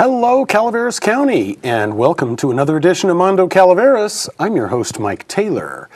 Hello, Calaveras County, and welcome to another edition of Mondo Calaveras. I'm your host, Mike Taylor.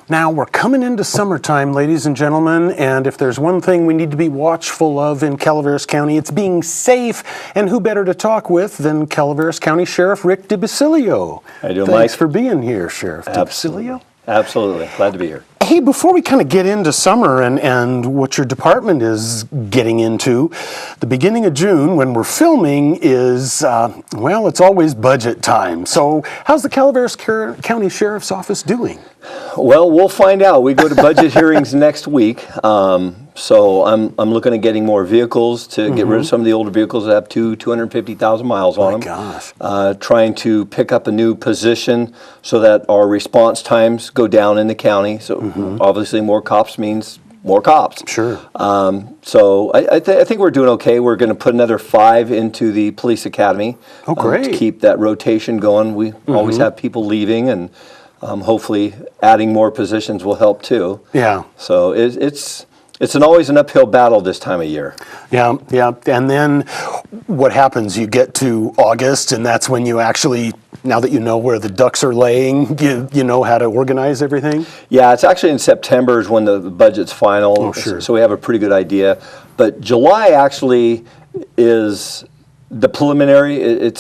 Now, we're coming into summertime, ladies and gentlemen, and if there's one thing we need to be watchful of in Calaveras County, it's being safe. And who better to talk with than Calaveras County Sheriff Rick DiBaslilio? How you doing, Thanks Mike? for being here, Sheriff DiBaslilio. Absolutely. Glad to be here. Hey, before we kind of get into summer and what your department is getting into, the beginning of June, when we're filming, is, well, it's always budget time. So how's the Calaveras County Sheriff's Office doing? Well, we'll find out. We go to budget hearings next week. So I'm looking at getting more vehicles to get rid of some of the older vehicles that have 250,000 miles on them. Gosh. Trying to pick up a new position so that our response times go down in the county. So obviously more cops means more cops. Sure. So I think we're doing okay. We're going to put another 5 into the police academy. Oh, great. To keep that rotation going. We always have people leaving, and hopefully adding more positions will help too. Yeah. So it's always an uphill battle this time of year. Yeah. And then what happens? You get to August, and that's when you actually, now that you know where the ducks are laying, you know how to organize everything? Yeah, it's actually in September is when the budget's final. Oh, sure. So we have a pretty good idea. But July actually is the preliminary.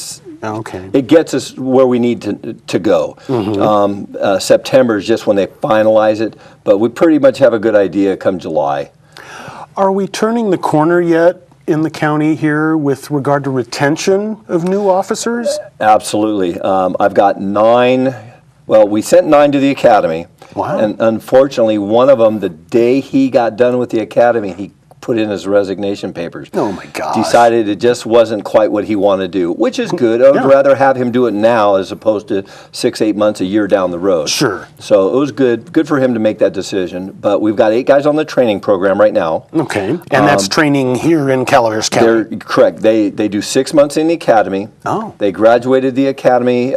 Okay. It gets us where we need to go. September is just when they finalize it, but we pretty much have a good idea come July. Are we turning the corner yet in the county here with regard to retention of new officers? Absolutely. I've got 9. Well, we sent 9 to the academy. Wow. And unfortunately, one of them, the day he got done with the academy, he put in his resignation papers. Oh my gosh. Decided it just wasn't quite what he wanted to do, which is good. I would rather have him do it now as opposed to 6-8 months, a year down the road. Sure. So it was good for him to make that decision. But we've got 8 guys on the training program right now. Okay. And that's training here in Calaveras County? They're correct. They do 6 months in the academy. Oh. They graduated the academy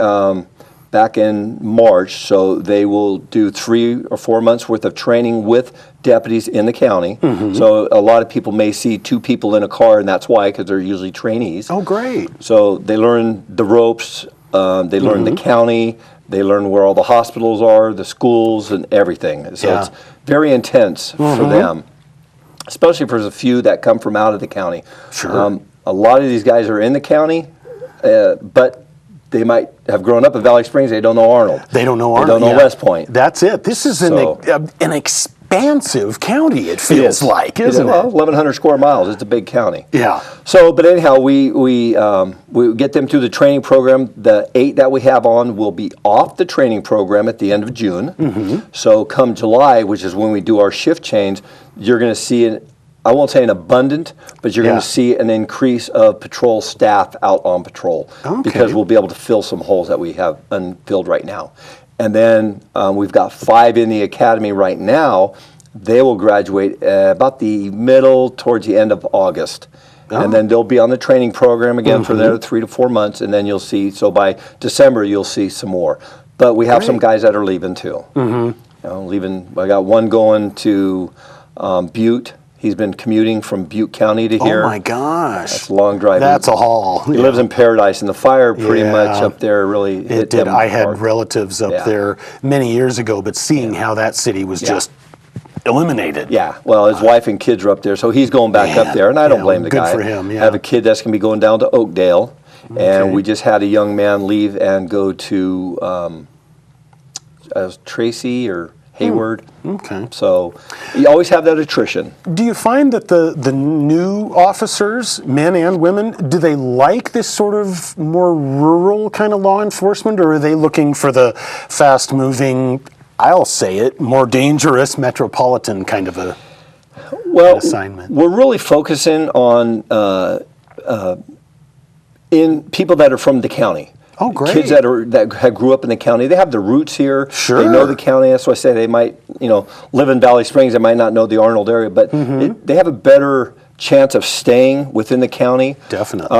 back in March, so they will do 3 or 4 months worth of training with deputies in the county. So a lot of people may see 2 people in a car, and that's why, because they're usually trainees. Oh, great. So they learn the ropes, they learn the county, they learn where all the hospitals are, the schools, and everything. So it's very intense for them, especially for the few that come from out of the county. Sure. A lot of these guys are in the county, but they might have grown up in Valley Springs. They don't know Arnold. They don't know Arnold. They don't know West Point. That's it. This is an expansive county, it feels like, isn't it? Well, 1,100 square miles. It's a big county. Yeah. So, but anyhow, we get them through the training program. The 8 that we have on will be off the training program at the end of June. So come July, which is when we do our shift change, you're going to see I won't say an abundant, but you're going to see an increase of patrol staff out on patrol because we'll be able to fill some holes that we have unfilled right now. And then we've got 5 in the academy right now. They will graduate about the middle towards the end of August. And then they'll be on the training program again for another 3 to 4 months, and then you'll see, so by December you'll see some more. But we have some guys that are leaving too. Leaving, I got one going to Butte. He's been commuting from Butte County to here. Oh my gosh. That's a long drive. That's a haul. He lives in Paradise, and the fire pretty much up there really hit them I had hard. relatives up there many years ago, but seeing how that city was just eliminated. Yeah, well, his wife and kids are up there, so he's going back up there, and I don't blame the guy. Good for him, I have a kid that's going to be going down to Oakdale, and we just had a young man leave and go to Tracy or Hayward. Okay. So you always have that attrition. Do you find that the new officers, men and women, do they like this sort of more rural kind of law enforcement, or are they looking for the fast-moving, I'll say it, more dangerous metropolitan kind of an assignment? We're really focusing on in people that are from the county. Oh, great. Kids that grew up in the county, they have the roots here. Sure. They know the county. That's why I say they might, live in Valley Springs. They might not know the Arnold area, but they have a better chance of staying within the county. Definitely.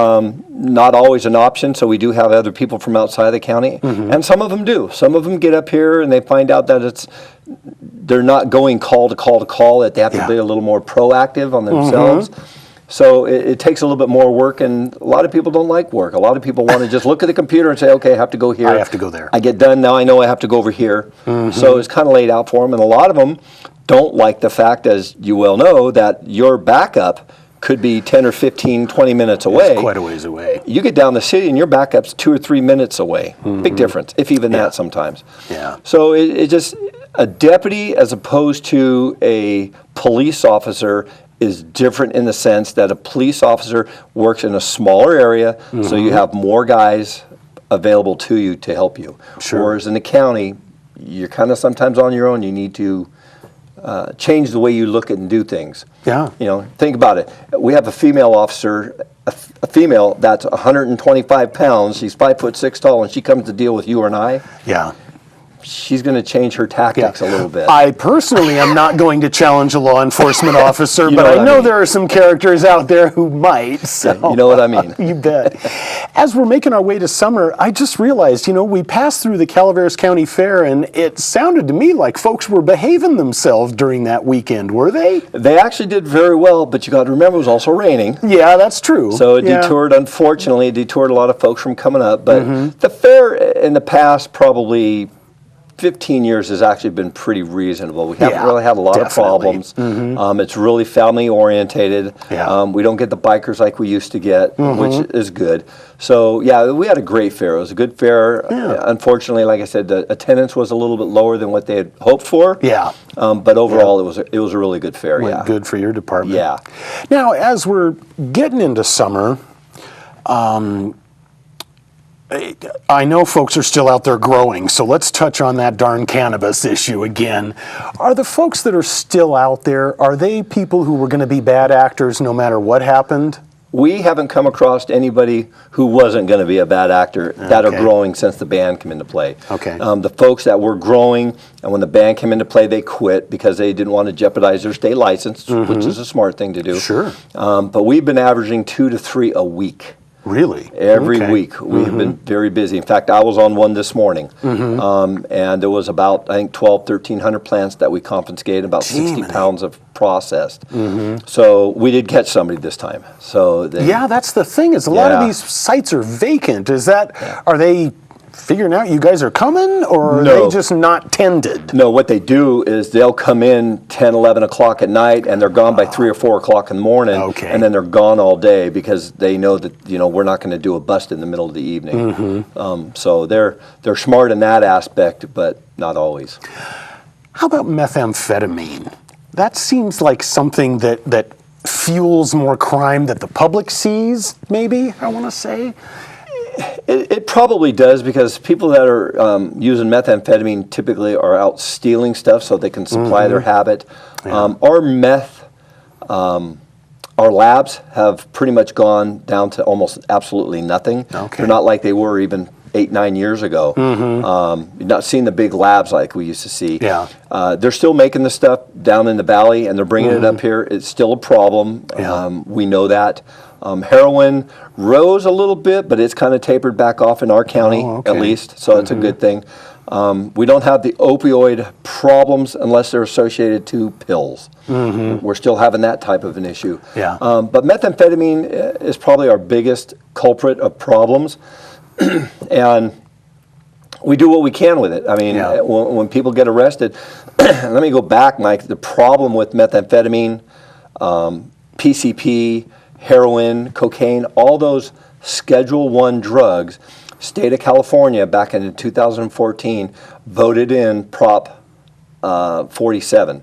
Not always an option, so we do have other people from outside the county, and some of them do. Some of them get up here and they find out that they're not going call to call, that they have to be a little more proactive on themselves. So it takes a little bit more work, and a lot of people don't like work. A lot of people want to just look at the computer and say, okay, I have to go here. I have to go there. I get done, now I know I have to go over here. So it's kind of laid out for them, and a lot of them don't like the fact, as you well know, that your backup could be 10 or 15, 20 minutes away. It's quite a ways away. You get down the city and your backup's 2 or 3 minutes away. Big difference, if even that sometimes. Yeah. So it just, a deputy as opposed to a police officer is different in the sense that a police officer works in a smaller area, so you have more guys available to you to help you. Sure. Whereas in the county, you're kind of sometimes on your own. You need to change the way you look at and do things. Yeah. You know, think about it. We have a female officer, a female that's 125 pounds. She's 5'6" tall, and she comes to deal with you and I. Yeah. She's going to change her tactics a little bit. I personally am not going to challenge a law enforcement officer, You but know I what I know mean. there are some characters out there who might. So. You know what I mean. You bet. As we're making our way to summer, I just realized, we passed through the Calaveras County Fair, and it sounded to me like folks were behaving themselves during that weekend, were they? They actually did very well, but you got to remember it was also raining. Yeah, that's true. So it Yeah. detoured, unfortunately, it detoured a lot of folks from coming up. But the fair in the past probably 15 years has actually been pretty reasonable. We haven't really had a lot of problems. It's really family orientated. Yeah. We don't get the bikers like we used to get, which is good. So yeah, we had a great fair. It was a good fair. Yeah. Unfortunately, like I said, the attendance was a little bit lower than what they had hoped for. Yeah. But overall, it was a really good fair. Went Yeah. good for your department. Yeah. Now, as we're getting into summer, I know folks are still out there growing, so let's touch on that darn cannabis issue again. Are the folks that are still out there, are they people who were going to be bad actors no matter what happened? We haven't come across anybody who wasn't going to be a bad actor that are growing since the ban came into play. Okay. The folks that were growing, and when the ban came into play, they quit because they didn't want to jeopardize their state license, which is a smart thing to do. Sure. But we've been averaging 2 to 3 a week. Really? Every Okay. week. We've been very busy. In fact, I was on one this morning. And there was about, I think, 1,300 plants that we confiscated, about 60 pounds of processed. So we did catch somebody this time. So Yeah, that's the thing, is a lot of Yeah. these sites are vacant. Are they figuring out you guys are coming, or are No. they just not tended? No, what they do is they'll come in 10, 11 o'clock at night, and they're gone by 3 or 4 o'clock in the morning, Okay. and then they're gone all day because they know that we're not going to do a bust in the middle of the evening. So they're smart in that aspect, but not always. How about methamphetamine? That seems like something that fuels more crime that the public sees, maybe, I want to say. It probably does, because people that are using methamphetamine typically are out stealing stuff so they can supply their habit. Our meth, our labs have pretty much gone down to almost absolutely nothing. Okay. They're not like they were even 8, 9 years ago. You're not seeing the big labs like we used to see. Yeah. They're still making the stuff down in the valley, and they're bringing it up here. It's still a problem. Yeah. We know that. Heroin rose a little bit, but it's kind of tapered back off in our county, at least, so it's a good thing. We don't have the opioid problems unless they're associated to pills. We're still having that type of an issue. Yeah. But methamphetamine is probably our biggest culprit of problems. And we do what we can with it. I mean, when people get arrested, let me go back, Mike. The problem with methamphetamine, PCP, heroin, cocaine, all those Schedule I drugs, state of California back in 2014 voted in Prop 47.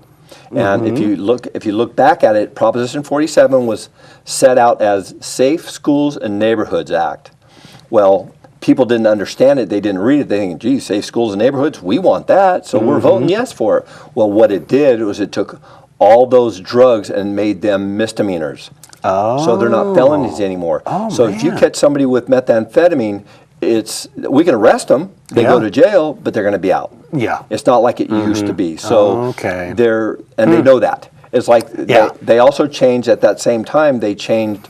And if you look back at it, Proposition 47 was set out as Safe Schools and Neighborhoods Act. Well, people didn't understand it. They didn't read it. They think, gee, safe schools and neighborhoods, we want that, so we're voting yes for it. Well, what it did was it took all those drugs and made them misdemeanors. So they're not felonies anymore. So if you catch somebody with methamphetamine, we can arrest them, they go to jail, but they're going to be out. Yeah. It's not like it used to be. So Okay. they know that. It's like they also changed at that same time, they changed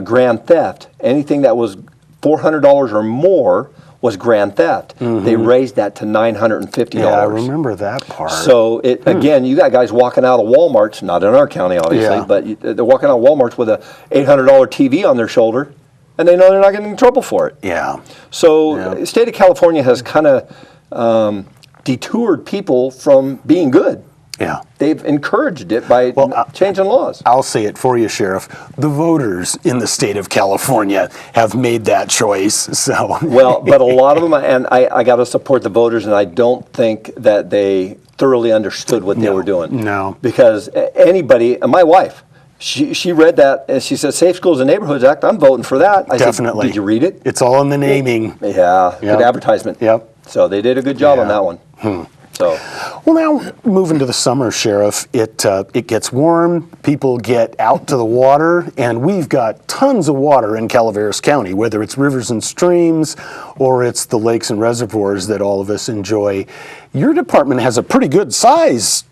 grand theft. Anything that was $400 or more was grand theft. They raised that to $950. Yeah, I remember that part. So again, you got guys walking out of Walmarts, not in our county obviously, but they're walking out of Walmarts with a $800 TV on their shoulder, and they know they're not getting in trouble for it. Yeah. So the state of California has kind of detoured people from being good. Yeah. They've encouraged it by changing laws. I'll say it for you, Sheriff. The voters in the state of California have made that choice. So well, but a lot of them, and I got to support the voters, and I don't think that they thoroughly understood what they were doing. No. Because anybody, and my wife, she read that, and she said, Safe Schools and Neighborhoods Act, I'm voting for that. I Definitely. said, did you read it? It's all in the naming. Yeah, good advertisement. Yep. So they did a good job on that one. So, well, now moving to the summer, Sheriff, it gets warm. People get out to the water, and we've got tons of water in Calaveras County, whether it's rivers and streams or it's the lakes and reservoirs that all of us enjoy. Your department has a pretty good size,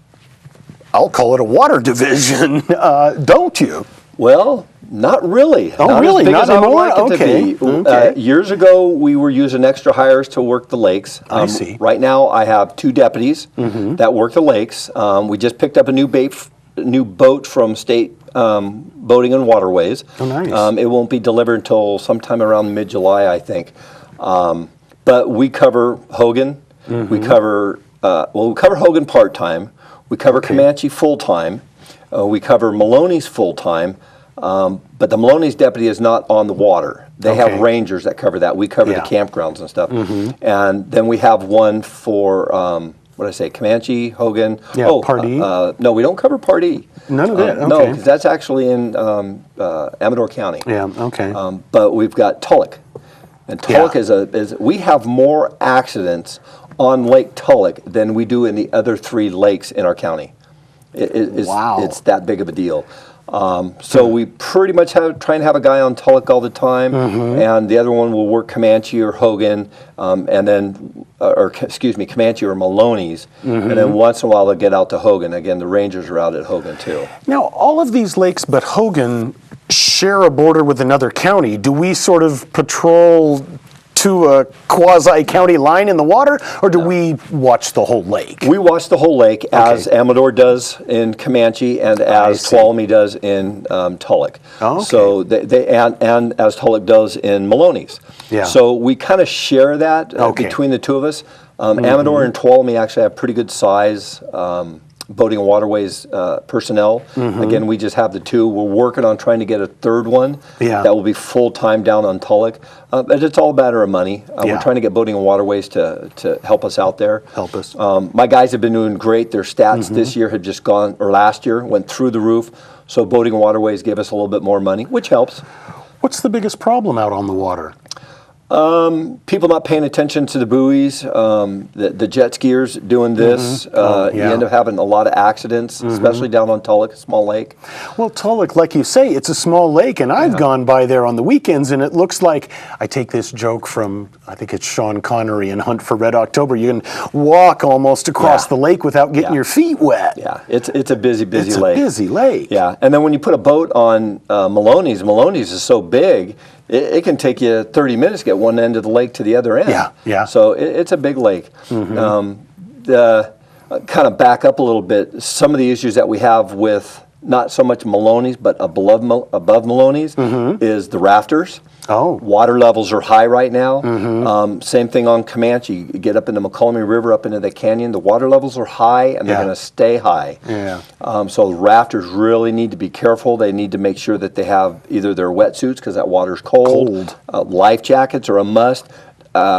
I'll call it a water division, don't you? well, not really. Oh, not really? As big Not as I would anymore? like it Okay. to be. Okay. Years ago, we were using extra hires to work the lakes. I see. Right now, I have 2 deputies that work the lakes. We just picked up a new boat from State Boating and Waterways. Oh, nice. It won't be delivered until sometime around mid-July, I think. But we cover Hogan. We cover we cover Hogan part-time. We cover Comanche full-time. We cover Maloney's full-time. But the Maloney's deputy is not on the water. They have rangers that cover that. We cover the campgrounds and stuff. And then we have one for, what did I say, Comanche, Hogan. Yeah, Pardee. No, we don't cover Pardee. None of that, No, okay. 'cause that's actually in Amador County. Yeah, okay. But we've got Tulloch. And Tulloch is we have more accidents on Lake Tulloch than we do in the other 3 lakes in our county. Wow. It's that big of a deal. So we pretty much try and have a guy on Tulloch all the time, and the other one will work Comanche or Hogan, and then, Comanche or Maloney's, and then once in a while they'll get out to Hogan. Again, the Rangers are out at Hogan too. Now, all of these lakes but Hogan share a border with another county. Do we sort of patrol to a quasi-county line in the water, or do we watch the whole lake? We watch the whole lake as Amador does in Comanche and as Tuolumne does in Tulloch. Oh, okay. So and as Tulloch does in Maloney's. Yeah. So we kind of share that between the two of us. Amador and Tuolumne actually have pretty good size boating and waterways personnel. Again, we just have the 2. We're working on trying to get a 3rd one that will be full-time down on Tulloch. But it's all a matter of money. We're trying to get boating and waterways to help us out there. Help us. My guys have been doing great. Their stats this year have just gone, or last year, went through the roof. So boating and waterways give us a little bit more money, which helps. What's the biggest problem out on the water? People not paying attention to the buoys, the jet skiers doing this. You end up having a lot of accidents, especially down on Tulloch, a small lake. Well, Tulloch, like you say, it's a small lake, and I've gone by there on the weekends, and it looks like, I take this joke from, I think it's Sean Connery in Hunt for Red October, you can walk almost across the lake without getting your feet wet. Yeah, it's a busy lake. It's a busy lake. Yeah, and then when you put a boat on Maloney's is so big, it can take you 30 minutes to get one end of the lake to the other end. Yeah. So it's a big lake. Kind of back up a little bit, some of the issues that we have with not so much Maloney's, but above Maloney's is the rafters. Oh. Water levels are high right now. Same thing on Comanche. You get up into McCollum River, up into the canyon, the water levels are high, and they're going to stay high. Yeah. So the rafters really need to be careful. They need to make sure that they have either their wetsuits, because that water's cold. Life jackets are a must.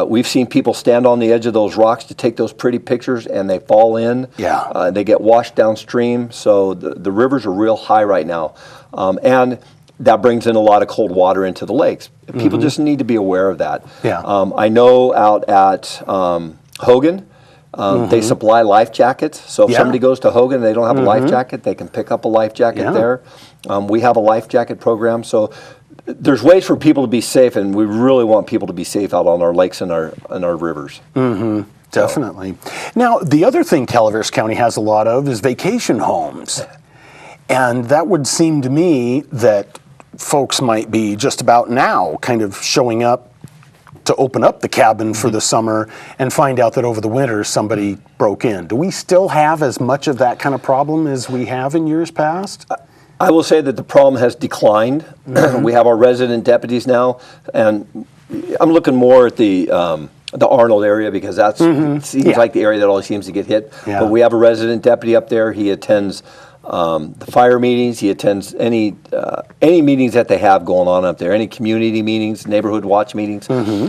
We've seen people stand on the edge of those rocks to take those pretty pictures, and they fall in. Yeah. They get washed downstream. So the rivers are real high right now. And that brings in a lot of cold water into the lakes. People just need to be aware of that. Yeah. I know out at Hogan, they supply life jackets. So if somebody goes to Hogan and they don't have a life jacket, they can pick up a life jacket there. We have a life jacket program. So there's ways for people to be safe, and we really want people to be safe out on our lakes and our rivers. Definitely. Now, the other thing Calaveras County has a lot of is vacation homes. And that would seem to me that folks might be just about now kind of showing up to open up the cabin for the summer and find out that over the winter somebody broke in. Do we still have as much of that kind of problem as we have in years past? I will say that the problem has declined. We have our resident deputies now, and I'm looking more at the Arnold area because that's seems like the area that always seems to get hit. Yeah. But we have a resident deputy up there. He attends the fire meetings. He attends any meetings that they have going on up there, any community meetings, neighborhood watch meetings.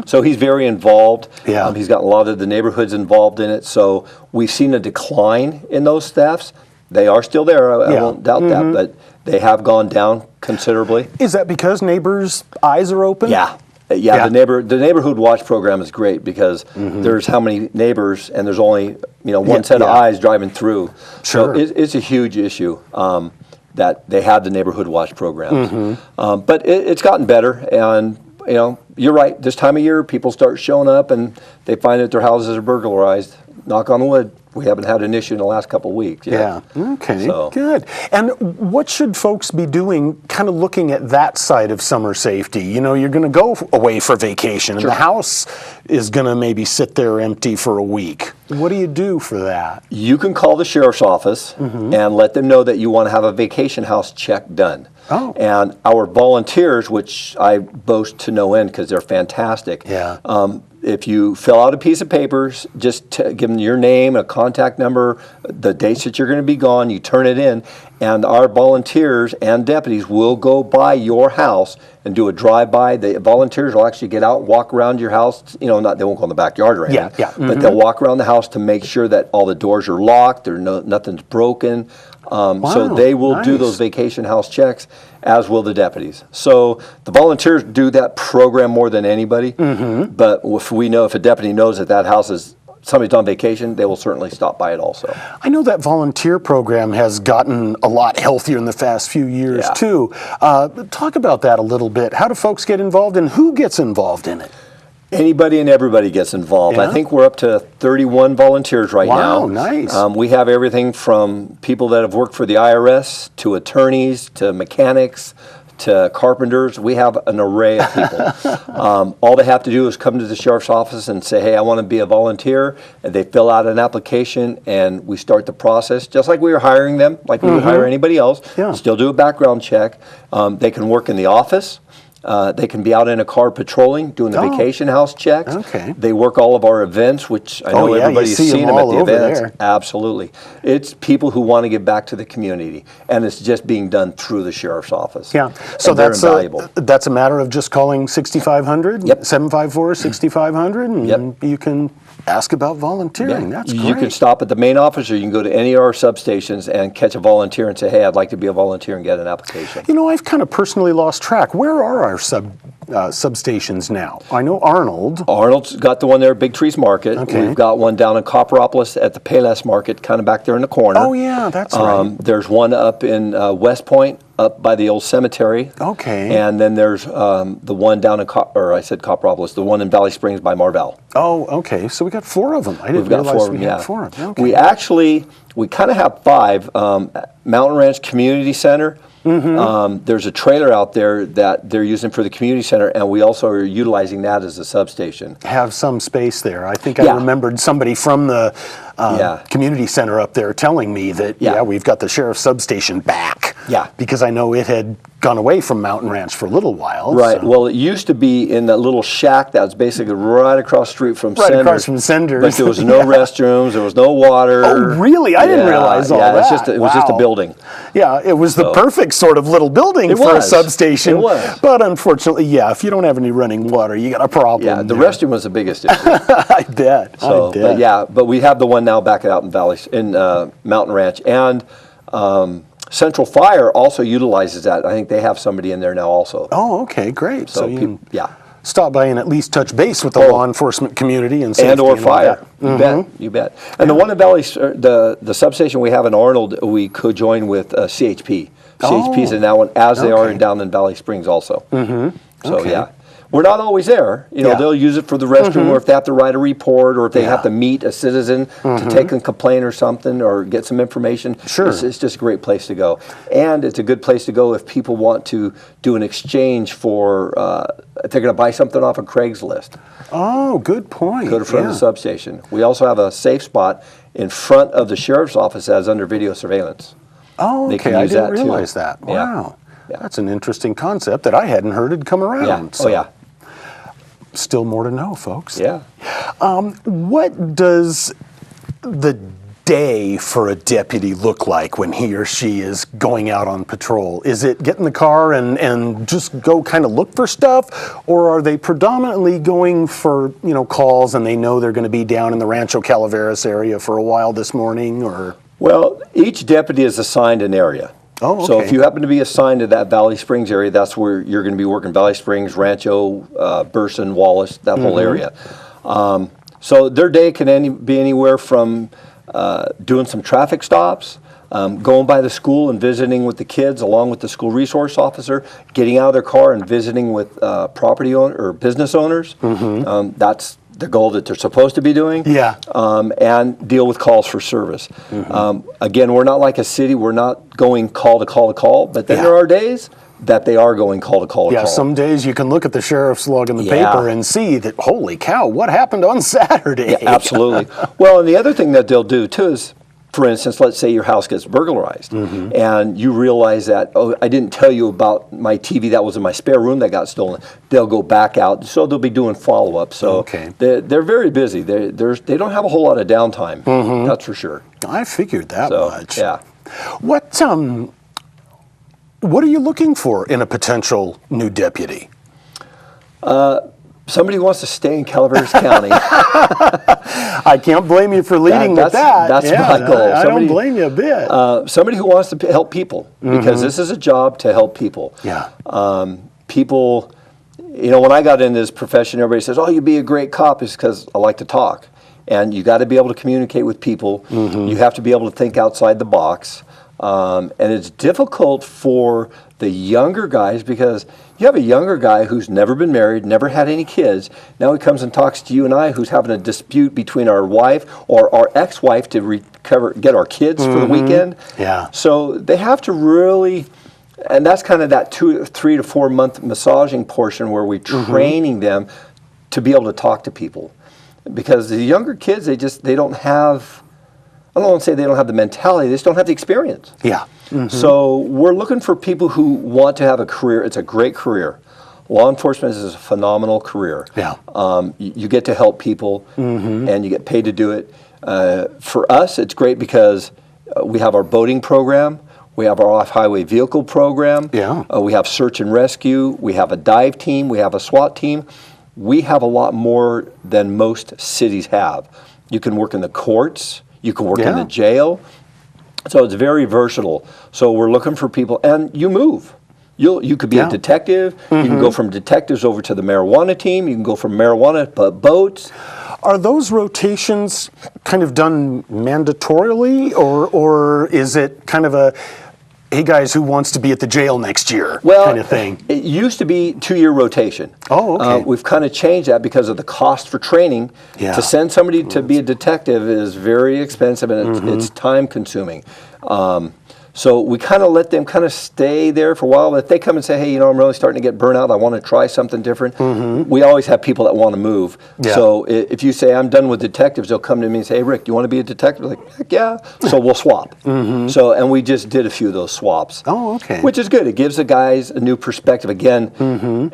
So he's very involved. Yeah. He's got a lot of the neighborhoods involved in it. So we've seen a decline in those staffs. They are still there. I won't doubt that, but they have gone down considerably. Is that because neighbors' eyes are open? Yeah. The neighborhood watch program is great because there's how many neighbors and there's only one set of eyes driving through. Sure. So it's a huge issue that they have the neighborhood watch programs. But it's gotten better, and you're right. This time of year, people start showing up and they find that their houses are burglarized. Knock on wood. We haven't had an issue in the last couple of weeks. Yeah. Okay. So. Good. And what should folks be doing, kind of looking at that side of summer safety? You're going to go away for vacation, and the house is going to maybe sit there empty for a week. What do you do for that? You can call the sheriff's office and let them know that you want to have a vacation house check done. Oh. And our volunteers, which I boast to no end because they're fantastic. Yeah. If you fill out a piece of papers, just give them your name, a contact number, the dates that you're going to be gone, you turn it in, and our volunteers and deputies will go by your house and do a drive-by. The volunteers will actually get out, walk around your house. They won't go in the backyard or anything. But they'll walk around the house to make sure that all the doors are locked, nothing's broken. So they will do those vacation house checks, as will the deputies. So the volunteers do that program more than anybody. But if a deputy knows that house is somebody's on vacation, they will certainly stop by it also. I know that volunteer program has gotten a lot healthier in the past few years too. Talk about that a little bit. How do folks get involved, and who gets involved in it? Anybody and everybody gets involved. Yeah? I think we're up to 31 volunteers right now. Wow, nice. We have everything from people that have worked for the IRS to attorneys to mechanics to carpenters. We have an array of people. All they have to do is come to the sheriff's office and say, hey, I want to be a volunteer. And they fill out an application and we start the process just like we were hiring them, like we would hire anybody else. Yeah. Still do a background check. They can work in the office. They can be out in a car patrolling, doing the vacation house checks. Okay. They work all of our events, which I know everybody's seen them at the events. There. Absolutely. It's people who want to give back to the community, and it's just being done through the sheriff's office. Yeah. So and that's invaluable. That's a matter of just calling 6500, Yep. 754-6500, and you can ask about volunteering. That's great. You can stop at the main office, or you can go to any of our substations and catch a volunteer and say, hey, I'd like to be a volunteer and get an application. I've kind of personally lost track. Where are our substations now? I know Arnold. Arnold's got the one there at Big Trees Market. Okay. We've got one down in Copperopolis at the Payless Market, kind of back there in the corner. Oh, yeah, that's right. There's one up in West Point, up by the old cemetery. Okay. And then there's the one down in, Copperopolis, the one in Valley Springs by Marvell. Oh, okay. So we got 4 of them. I didn't realize we had 4 of them. Okay. We kind of have 5. Mountain Ranch Community Center. There's a trailer out there that they're using for the community center, and we also are utilizing that as a substation. Have some space there. I think I remembered somebody from the community center up there telling me that, we've got the sheriff's substation back. Yeah. Because I know it had gone away from Mountain Ranch for a little while. Right. So. Well, it used to be in that little shack that was basically right across the street from Senders. Right across from Senders. But there was no restrooms, there was no water. Oh, really? I didn't realize all that. It was just a building. Yeah, it was the perfect sort of little building for a substation. It was. But unfortunately, if you don't have any running water, you got a problem. Yeah, the restroom was the biggest issue. I bet. But we have the one now back out in Mountain Ranch. And Central Fire also utilizes that. I think they have somebody in there now also. Oh, okay, great. So you can stop by and at least touch base with the law enforcement community and safety. And/or fire. You bet. And the one in Valley, the substation we have in Arnold, we co-join with CHP. CHP's in that one, as they are down in Valley Springs also. So We're not always there. You know, Yeah. they'll use it for the restroom, or if they have to write a report, or if they have to meet a citizen to take a complaint or something, or get some information. Sure. It's just a great place to go. And it's a good place to go if people want to do an exchange for, if they're going to buy something off of Craigslist. Oh, good point. Go to front of the substation. We also have a safe spot in front of the sheriff's office that's under video surveillance. Oh, They okay. can I use didn't that, too. realize that. Yeah. Wow. Yeah. That's an interesting concept that I hadn't heard had come around. Yeah. So Oh, yeah. still more to know, folks. Yeah. What does the day for a deputy look like when he or she is going out on patrol? Is it get in the car and just go kind of look for stuff, or are they predominantly going for, you know, calls and they know they're going to be down in the Rancho Calaveras area for a while this morning, or? Well, each deputy is assigned an area. Oh, So okay. if you happen to be assigned to that Valley Springs area, that's where you're going to be working. Valley Springs, Rancho, Burson, Wallace, that whole area. So their day can be anywhere from doing some traffic stops, going by the school and visiting with the kids along with the school resource officer, getting out of their car and visiting with property owner or business owners. That's the goal that they're supposed to be doing. Yeah. And deal with calls for service. Again, we're not like a city. We're not going call to call to call, but then there are days that they are going call to call to Yeah, call. some days you can look at the sheriff's log in the Yeah. paper and see that, holy cow, what happened on Saturday? Yeah, absolutely. Well, and the other thing that they'll do too is, for instance, let's say your house gets burglarized and you realize that, oh, I didn't tell you about my TV that was in my spare room that got stolen. They'll go back out. So they'll be doing follow-up. So Okay. they're very busy. They don't have a whole lot of downtime. That's for sure. I figured that So, much. yeah. What are you looking for in a potential new deputy? Somebody who wants to stay in Calaveras County. I can't blame you for leading with that. That's my goal. I don't blame you a bit. Somebody who wants to help people, because this is a job to help people. Yeah. People, you know, when I got into this profession, everybody says, "Oh, you'd be a great cop," is because I like to talk, and you got to be able to communicate with people. You have to be able to think outside the box, and it's difficult for the younger guys because you have a younger guy who's never been married, never had any kids. Now he comes and talks to you and I, who's having a dispute between our wife or our ex-wife to get our kids for the weekend. Yeah. So they have to really, and that's kind of that 3 to 4 month massaging portion where we're training them to be able to talk to people, because the younger kids, they don't have. I don't want to say they don't have the mentality, they just don't have the experience. Yeah. So we're looking for people who want to have a career. It's a great career. Law enforcement is a phenomenal career. Yeah. You get to help people, and you get paid to do it. For us, it's great because we have our boating program, we have our off-highway vehicle program, Yeah. We have search and rescue, we have a dive team, we have a SWAT team. We have a lot more than most cities have. You can work in the courts, you can work in the jail. So it's very versatile. So we're looking for people, and you move. You could be a detective. You can go from detectives over to the marijuana team. You can go from marijuana to boats. Are those rotations kind of done mandatorily, or is it kind of a, hey guys, who wants to be at the jail next year kind of thing? It used to be 2-year rotation. Oh, okay. We've kind of changed that because of the cost for training. Yeah. To send somebody to be a detective is very expensive, and it's time consuming. So we kind of let them kind of stay there for a while. If they come and say, hey, you know, I'm really starting to get burnt out, I want to try something different, we always have people that want to move. Yeah. So if you say, I'm done with detectives, they'll come to me and say, hey, Rick, you want to be a detective? Like, heck yeah. So we'll swap. So, and we just did a few of those swaps. Oh, okay. Which is good. It gives the guys a new perspective. Again,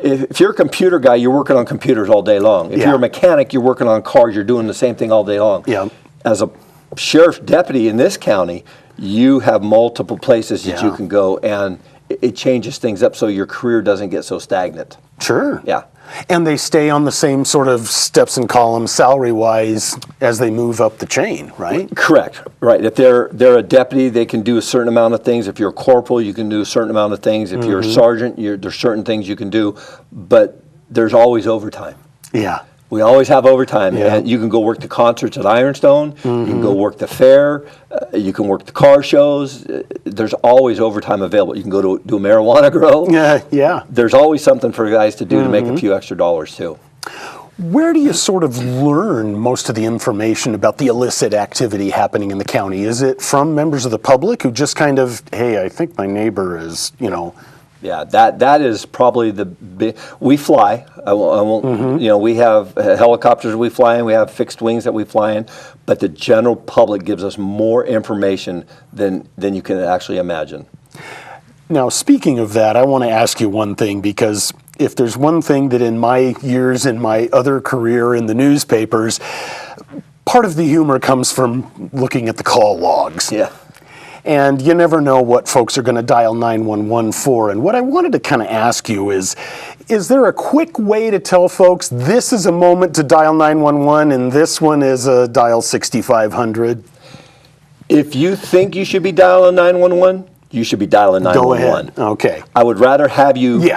if you're a computer guy, you're working on computers all day long. If Yeah. you're a mechanic, you're working on cars, you're doing the same thing all day long. Yeah. As a sheriff's deputy in this county, you have multiple places that you can go, and it changes things up so your career doesn't get so stagnant. Sure. Yeah. And they stay on the same sort of steps and columns salary-wise as they move up the chain, right? Correct. Right. If they're a deputy, they can do a certain amount of things. If you're a corporal, you can do a certain amount of things. If you're a sergeant, there's certain things you can do, but there's always overtime. Yeah. We always have overtime. Yeah. And you can go work the concerts at Ironstone. You can go work the fair. You can work the car shows. There's always overtime available. You can go to do a marijuana grow. Yeah. There's always something for guys to do to make a few extra dollars too. Where do you sort of learn most of the information about the illicit activity happening in the county? Is it from members of the public who just kind of, hey, I think my neighbor is, Yeah, that is probably the big. We fly. I won't. We have helicopters we fly in. We have fixed wings that we fly in. But the general public gives us more information than you can actually imagine. Now, speaking of that, I want to ask you one thing, because if there's one thing that in my years in my other career in the newspapers, part of the humor comes from looking at the call logs. Yeah. And you never know what folks are going to dial 911 for. And what I wanted to kind of ask you is there a quick way to tell folks this is a moment to dial 911 and this one is a dial 6500? If you think you should be dialing 911, you should be dialing 911. Go ahead. Okay. I would rather have you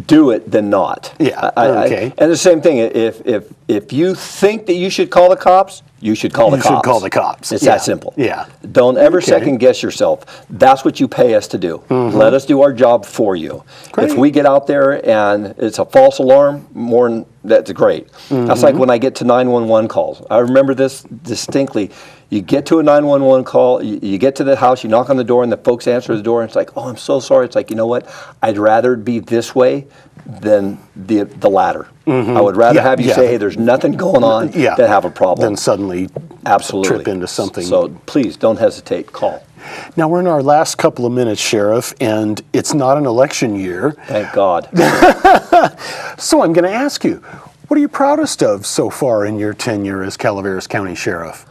do it than not. Yeah. Okay. And the same thing, if you think that you should call the cops, you should call the cops. You should call the cops. It's that simple. Yeah. Don't ever second guess yourself. That's what you pay us to do. Let us do our job for you. Great. If we get out there and it's a false alarm, that's great. That's like when I get to 911 calls. I remember this distinctly. You get to a 911 call, you get to the house, you knock on the door, and the folks answer the door, and it's like, oh, I'm so sorry. It's like, you know what? I'd rather it be this way than the latter. I would rather have you say, hey, there's nothing going on, than have a problem. Then suddenly trip into something. So please, don't hesitate. Call. Now, we're in our last couple of minutes, Sheriff, and it's not an election year. Thank God. So I'm going to ask you, what are you proudest of so far in your tenure as Calaveras County Sheriff?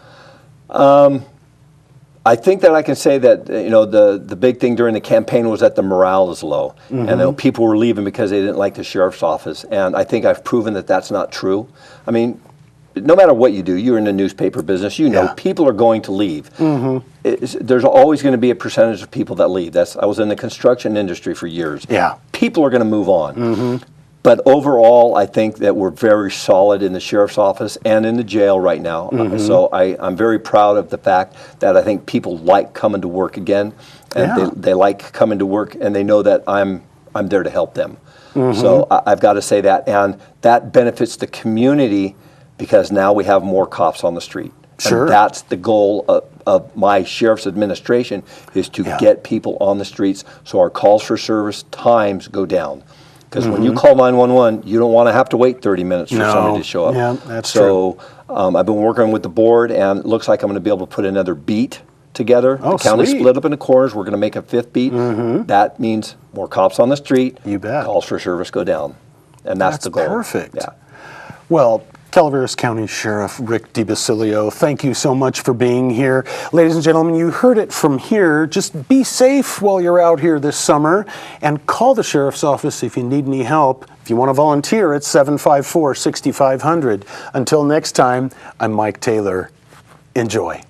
I think that I can say that the big thing during the campaign was that the morale is low, and people were leaving because they didn't like the sheriff's office. And I think I've proven that that's not true. I mean, no matter what you do, you're in the newspaper business. People are going to leave. There's always going to be a percentage of people that leave. I was in the construction industry for years. Yeah, people are going to move on. But overall, I think that we're very solid in the sheriff's office and in the jail right now. So I'm very proud of the fact that I think people like coming to work again, and they like coming to work, and they know that I'm there to help them. So I've got to say that, and that benefits the community because now we have more cops on the street. Sure. And that's the goal of my sheriff's administration, is to get people on the streets so our calls for service times go down. Because when you call 911, you don't want to have to wait 30 minutes for somebody to show up. Yeah, that's true. So I've been working with the board, and it looks like I'm going to be able to put another beat together. Oh, the county sweet. split up into corners. We're going to make a fifth beat. That means more cops on the street. You bet. Calls for service go down. And that's the goal. Perfect. Yeah. Well, Calaveras County Sheriff Rick DiBaslilio, thank you so much for being here. Ladies and gentlemen, you heard it from here. Just be safe while you're out here this summer, and call the Sheriff's Office if you need any help. If you want to volunteer, it's 754-6500. Until next time, I'm Mike Taylor. Enjoy.